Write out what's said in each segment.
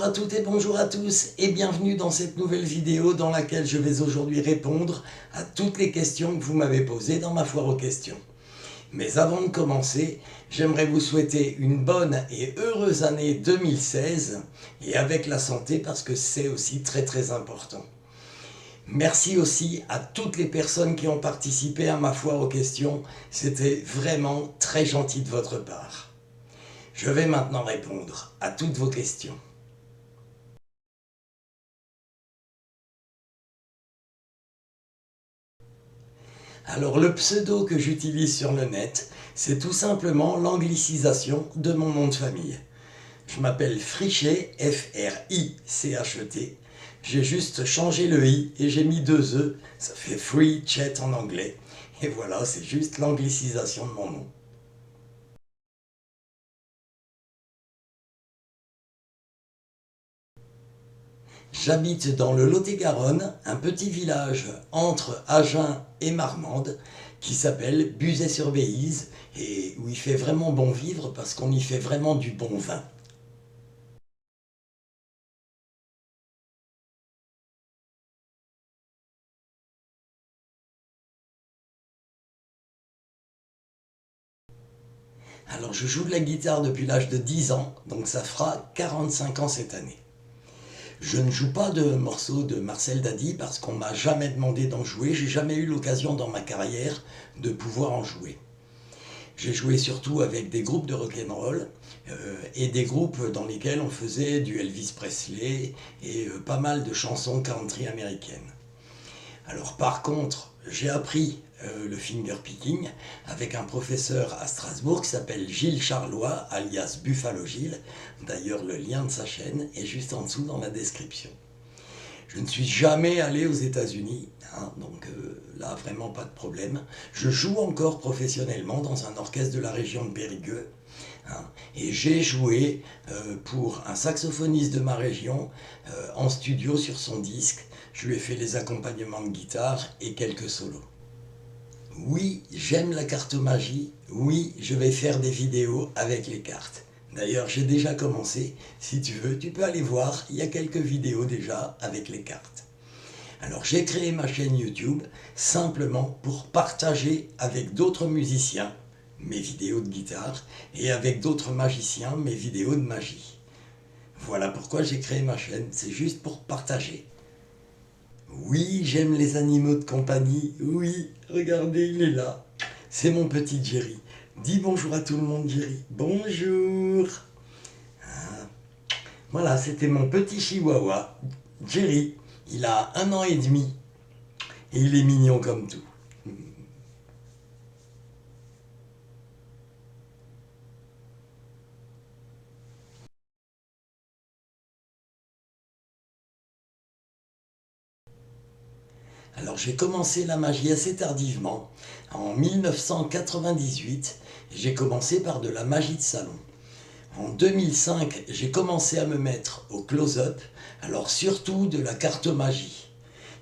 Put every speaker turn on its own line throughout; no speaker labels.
à toutes et bonjour à tous et bienvenue dans cette nouvelle vidéo dans laquelle je vais aujourd'hui répondre à toutes les questions que vous m'avez posées dans ma foire aux questions. Mais avant de commencer, j'aimerais vous souhaiter une bonne et heureuse année 2016 et avec la santé parce que c'est aussi très important. Merci aussi à toutes les personnes qui ont participé à ma foire aux questions, c'était vraiment très gentil de votre part. Je vais maintenant répondre à toutes vos questions. Alors le pseudo que j'utilise sur le net, c'est tout simplement l'anglicisation de mon nom de famille. Je m'appelle Frichet, F-R-I-C-H-E-T. J'ai juste changé le i et j'ai mis 2 e, ça fait Free Chet en anglais. Et voilà, c'est juste l'anglicisation de mon nom. J'habite dans le Lot-et-Garonne, un petit village entre Agen et Marmande qui s'appelle Buzet-sur-Béziers et où il fait vraiment bon vivre parce qu'on y fait vraiment du bon vin. Alors je joue de la guitare depuis l'âge de 10 ans, donc ça fera 45 ans cette année. Je ne joue pas de morceaux de Marcel Dady parce qu'on m'a jamais demandé d'en jouer, j'ai jamais eu l'occasion dans ma carrière de pouvoir en jouer. J'ai joué surtout avec des groupes de rock'n'roll et des groupes dans lesquels on faisait du Elvis Presley et pas mal de chansons country américaines. Alors par contre, j'ai appris le fingerpicking avec un professeur à Strasbourg qui s'appelle Gilles Charlois, alias Buffalo Gilles. D'ailleurs, le lien de sa chaîne est juste en dessous dans la description. Je ne suis jamais allé aux États-Unis, hein, donc là, vraiment pas de problème. Je joue encore professionnellement dans un orchestre de la région de Périgueux. Hein, et j'ai joué pour un saxophoniste de ma région en studio sur son disque. Je lui ai fait les accompagnements de guitare et quelques solos. Oui, j'aime la cartomagie. Oui, je vais faire des vidéos avec les cartes. D'ailleurs, j'ai déjà commencé. Si tu veux, tu peux aller voir. Il y a quelques vidéos déjà avec les cartes. Alors, j'ai créé ma chaîne YouTube simplement pour partager avec d'autres musiciens mes vidéos de guitare et avec d'autres magiciens mes vidéos de magie. Voilà pourquoi j'ai créé ma chaîne. C'est juste pour partager. Oui, j'aime les animaux de compagnie. Oui, regardez, il est là. C'est mon petit Jerry. Dis bonjour à tout le monde, Jerry. Bonjour. Ah, voilà, c'était mon petit chihuahua, Jerry. Il a 1 an et demi et il est mignon comme tout. Alors j'ai commencé la magie assez tardivement, en 1998. J'ai commencé par de la magie de salon. En 2005, j'ai commencé à me mettre au close-up, alors surtout de la cartomagie.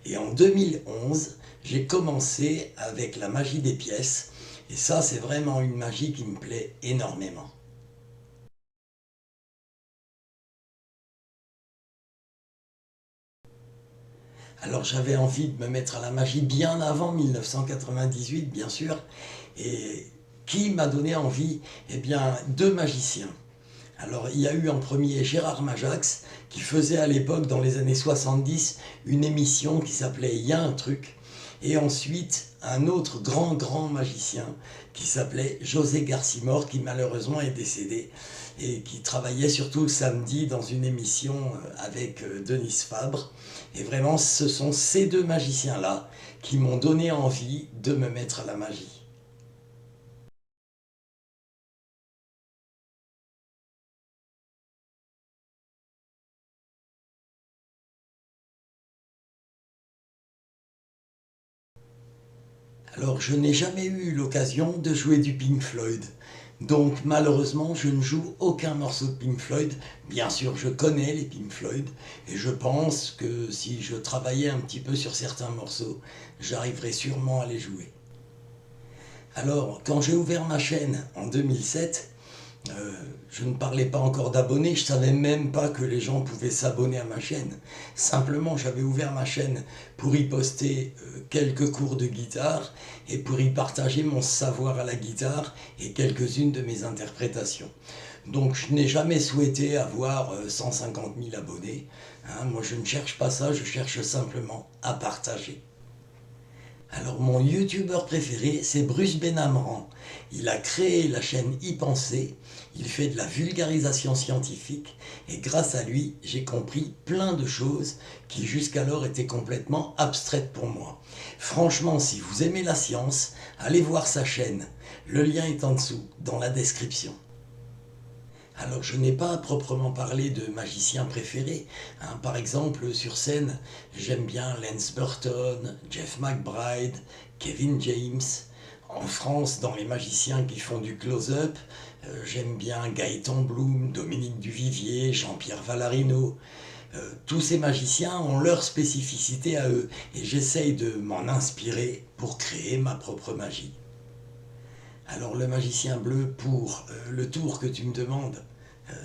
Et en 2011, j'ai commencé avec la magie des pièces. Et ça, c'est vraiment une magie qui me plaît énormément. Alors j'avais envie de me mettre à la magie bien avant 1998, bien sûr. Et qui m'a donné envie? Eh bien, 2 magiciens. Alors il y a eu en premier Gérard Majax qui faisait à l'époque dans les années 70 une émission qui s'appelait Il y a un truc et ensuite un autre grand magicien qui s'appelait José Garcimore qui malheureusement est décédé et qui travaillait surtout le samedi dans une émission avec Denise Fabre et vraiment ce sont ces 2 magiciens là qui m'ont donné envie de me mettre à la magie. Alors, je n'ai jamais eu l'occasion de jouer du Pink Floyd. Donc, malheureusement, je ne joue aucun morceau de Pink Floyd. Bien sûr, je connais les Pink Floyd et je pense que si je travaillais un petit peu sur certains morceaux, j'arriverais sûrement à les jouer. Alors, quand j'ai ouvert ma chaîne en 2007, Je ne parlais pas encore d'abonnés, je savais même pas que les gens pouvaient s'abonner à ma chaîne. Simplement, j'avais ouvert ma chaîne pour y poster quelques cours de guitare et pour y partager mon savoir à la guitare et quelques-unes de mes interprétations. Donc je n'ai jamais souhaité avoir 150 000 abonnés. Hein, moi je ne cherche pas ça, je cherche simplement à partager. Alors mon youtubeur préféré, c'est Bruce Benamran. Il a créé la chaîne Y Penser, il fait de la vulgarisation scientifique et grâce à lui, j'ai compris plein de choses qui jusqu'alors étaient complètement abstraites pour moi. Franchement, si vous aimez la science, allez voir sa chaîne. Le lien est en dessous, dans la description. Alors je n'ai pas à proprement parler de magiciens préférés. Hein. Par exemple, sur scène, j'aime bien Lance Burton, Jeff McBride, Kevin James. En France, dans les magiciens qui font du close-up, j'aime bien Gaëtan Bloom, Dominique Duvivier, Jean-Pierre Valarino. Tous ces magiciens ont leur spécificité à eux et j'essaye de m'en inspirer pour créer ma propre magie. Alors le magicien bleu pour le tour que tu me demandes,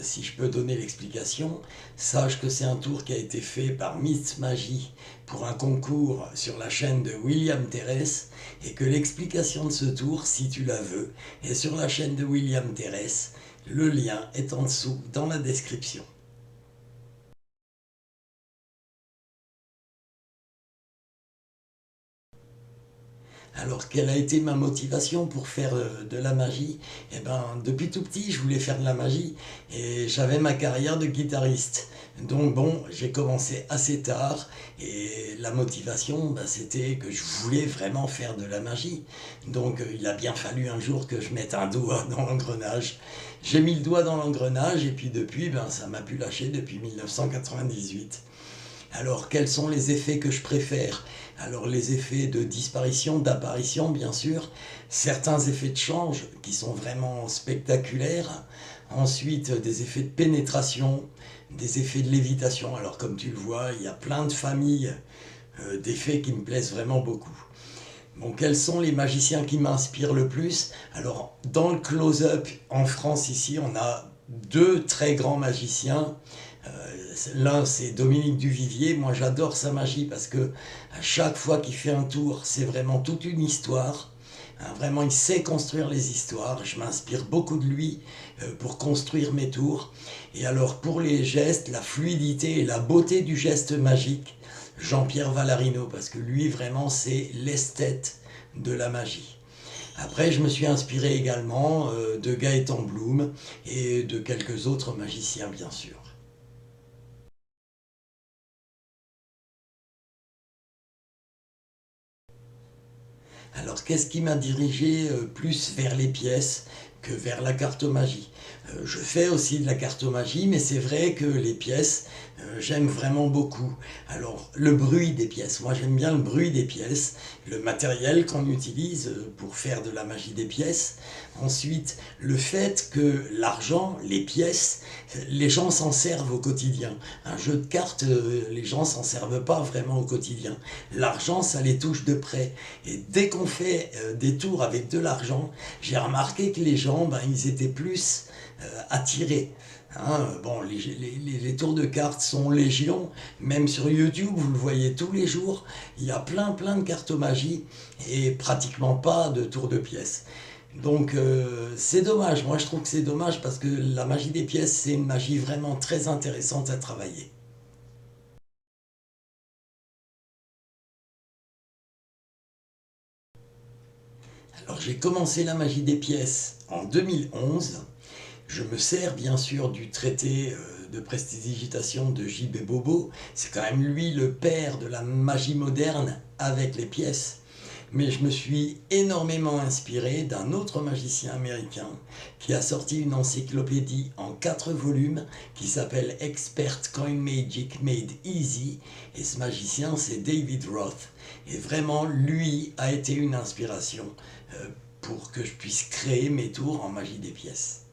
si je peux donner l'explication, sache que c'est un tour qui a été fait par Miss Magie pour un concours sur la chaîne de William Terès et que l'explication de ce tour, si tu la veux, est sur la chaîne de William Terès. Le lien est en dessous dans la description. Alors, quelle a été ma motivation pour faire de la magie? Eh ben, depuis tout petit, je voulais faire de la magie et j'avais ma carrière de guitariste. Donc bon, j'ai commencé assez tard et la motivation, ben, c'était que je voulais vraiment faire de la magie. Donc il a bien fallu un jour que je mette un doigt dans l'engrenage. J'ai mis le doigt dans l'engrenage et puis depuis, ben, ça m'a pu lâcher depuis 1998. Alors, quels sont les effets que je préfère? Alors, les effets de disparition, d'apparition, bien sûr. Certains effets de change qui sont vraiment spectaculaires. Ensuite, des effets de pénétration, des effets de lévitation. Alors, comme tu le vois, il y a plein de familles d'effets qui me plaisent vraiment beaucoup. Bon, quels sont les magiciens qui m'inspirent le plus? Alors, dans le close-up, en France, ici, on a deux très grands magiciens. L'un, c'est Dominique Duvivier. Moi, j'adore sa magie parce que à chaque fois qu'il fait un tour, c'est vraiment toute une histoire. Hein, vraiment, il sait construire les histoires. Je m'inspire beaucoup de lui pour construire mes tours. Et alors, pour les gestes, la fluidité et la beauté du geste magique, Jean-Pierre Valarino, parce que lui, vraiment, c'est l'esthète de la magie. Après, je me suis inspiré également de Gaëtan Bloom et de quelques autres magiciens, bien sûr. Alors, qu'est-ce qui m'a dirigé plus vers les pièces que vers la cartomagie? Je fais aussi de la cartomagie, mais c'est vrai que les pièces, j'aime vraiment beaucoup. Alors, le bruit des pièces, moi j'aime bien le bruit des pièces, le matériel qu'on utilise pour faire de la magie des pièces. Ensuite, le fait que l'argent, les pièces, les gens s'en servent au quotidien. Un jeu de cartes, les gens s'en servent pas vraiment au quotidien. L'argent, ça les touche de près. Et dès qu'on fait des tours avec de l'argent, j'ai remarqué que les gens, ben, ils étaient plus attirés. Hein, bon, les tours de cartes sont légion, même sur YouTube, vous le voyez tous les jours, il y a plein de cartomagie et pratiquement pas de tours de pièces. Donc c'est dommage, moi je trouve que c'est dommage parce que la magie des pièces, c'est une magie vraiment très intéressante à travailler. Alors j'ai commencé la magie des pièces en 2011. Je me sers bien sûr du traité de prestidigitation de J.B. Bobo. C'est quand même lui le père de la magie moderne avec les pièces. Mais je me suis énormément inspiré d'un autre magicien américain qui a sorti une encyclopédie en 4 volumes qui s'appelle Expert Coin Magic Made Easy. Et ce magicien, c'est David Roth. Et vraiment, lui a été une inspiration pour que je puisse créer mes tours en magie des pièces.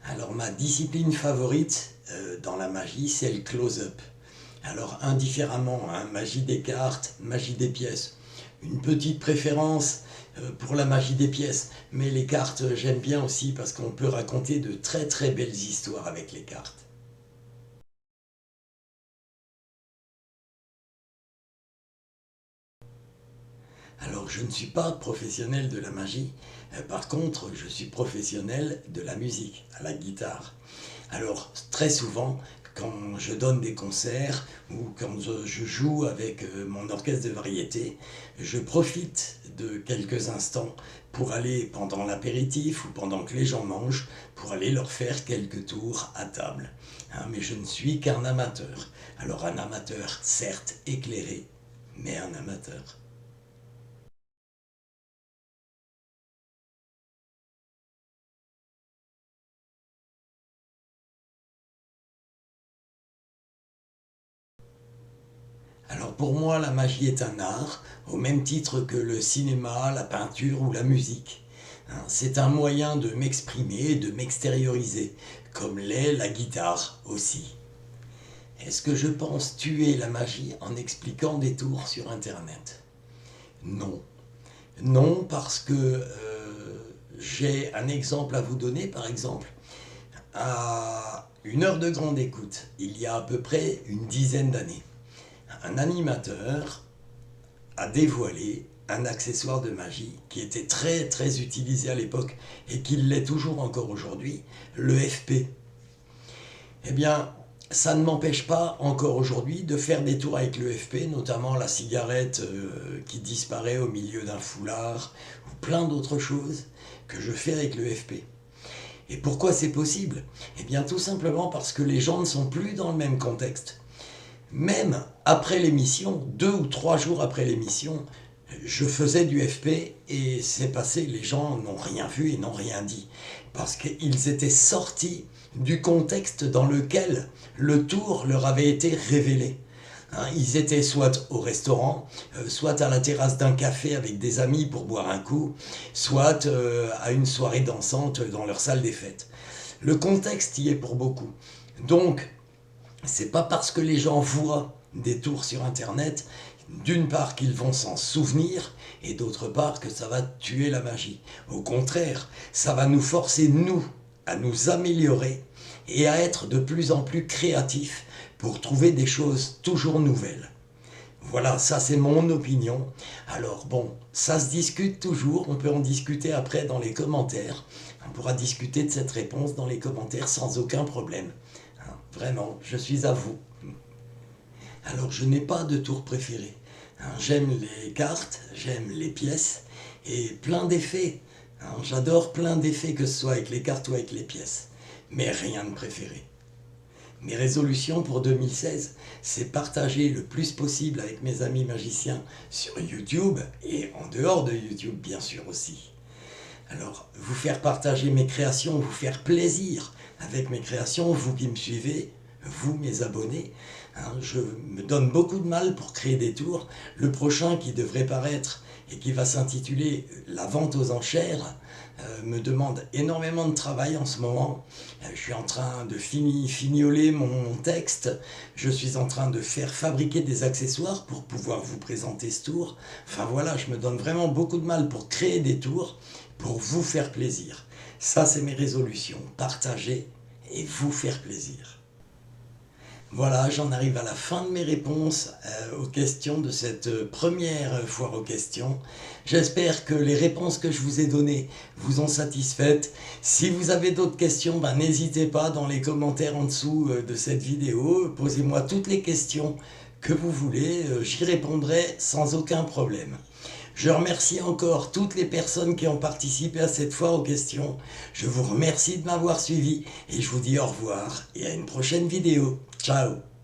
Alors ma discipline favorite dans la magie, c'est le close-up. Alors indifféremment, hein, magie des cartes, magie des pièces. une petite préférence pour la magie des pièces, mais les cartes j'aime bien aussi parce qu'on peut raconter de très très belles histoires avec les cartes. Alors je ne suis pas professionnel de la magie, par contre je suis professionnel de la musique, à la guitare. Alors très souvent, quand je donne des concerts ou quand je joue avec mon orchestre de variété, je profite de quelques instants pour aller pendant l'apéritif ou pendant que les gens mangent, pour aller leur faire quelques tours à table. Hein, mais je ne suis qu'un amateur. Alors un amateur certes éclairé, mais un amateur. Alors pour moi, la magie est un art, au même titre que le cinéma, la peinture ou la musique. Hein, c'est un moyen de m'exprimer et de m'extérioriser, comme l'est la guitare aussi. Est-ce que je pense tuer la magie en expliquant des tours sur Internet? Non. Non, parce que j'ai un exemple à vous donner, par exemple. À une heure de grande écoute, il y a à peu près une dizaine d'années, un animateur a dévoilé un accessoire de magie qui était très très utilisé à l'époque et qui l'est toujours encore aujourd'hui, le FP. Eh bien, ça ne m'empêche pas encore aujourd'hui de faire des tours avec le FP, notamment la cigarette qui disparaît au milieu d'un foulard, ou plein d'autres choses que je fais avec le FP. Et pourquoi c'est possible? Eh bien tout simplement parce que les gens ne sont plus dans le même contexte. Même après l'émission, 2 ou 3 jours après l'émission, je faisais du FP et c'est passé, les gens n'ont rien vu et n'ont rien dit. Parce qu'ils étaient sortis du contexte dans lequel le tour leur avait été révélé. Hein, ils étaient soit au restaurant, soit à la terrasse d'un café avec des amis pour boire un coup, soit à une soirée dansante dans leur salle des fêtes. Le contexte y est pour beaucoup. Donc, c'est pas parce que les gens voient des tours sur Internet, d'une part qu'ils vont s'en souvenir, et d'autre part que ça va tuer la magie. Au contraire, ça va nous forcer, nous, à nous améliorer et à être de plus en plus créatifs pour trouver des choses toujours nouvelles. Voilà, ça c'est mon opinion. Alors bon, ça se discute toujours, on peut en discuter après dans les commentaires. On pourra discuter de cette réponse dans les commentaires sans aucun problème. Hein, vraiment, je suis à vous. Alors je n'ai pas de tour préféré. Hein, j'aime les cartes, j'aime les pièces et plein d'effets. Hein, j'adore plein d'effets que ce soit avec les cartes ou avec les pièces. Mais rien de préféré. Mes résolutions pour 2016, c'est partager le plus possible avec mes amis magiciens sur YouTube et en dehors de YouTube bien sûr aussi. Alors, vous faire partager mes créations, vous faire plaisir avec mes créations, vous qui me suivez, vous mes abonnés. Hein, je me donne beaucoup de mal pour créer des tours. Le prochain qui devrait paraître et qui va s'intituler La vente aux enchères me demande énormément de travail en ce moment. Je suis en train de fignoler mon texte. Je suis en train de faire fabriquer des accessoires pour pouvoir vous présenter ce tour. Enfin voilà, je me donne vraiment beaucoup de mal pour créer des tours, pour vous faire plaisir. Ça, c'est mes résolutions. Partager et vous faire plaisir. Voilà, j'en arrive à la fin de mes réponses aux questions de cette première foire aux questions. J'espère que les réponses que je vous ai données vous ont satisfaites. Si vous avez d'autres questions, n'hésitez pas dans les commentaires en dessous de cette vidéo. Posez-moi toutes les questions que vous voulez, j'y répondrai sans aucun problème. Je remercie encore toutes les personnes qui ont participé à cette foire aux questions. Je vous remercie de m'avoir suivi et je vous dis au revoir et à une prochaine vidéo. Ciao!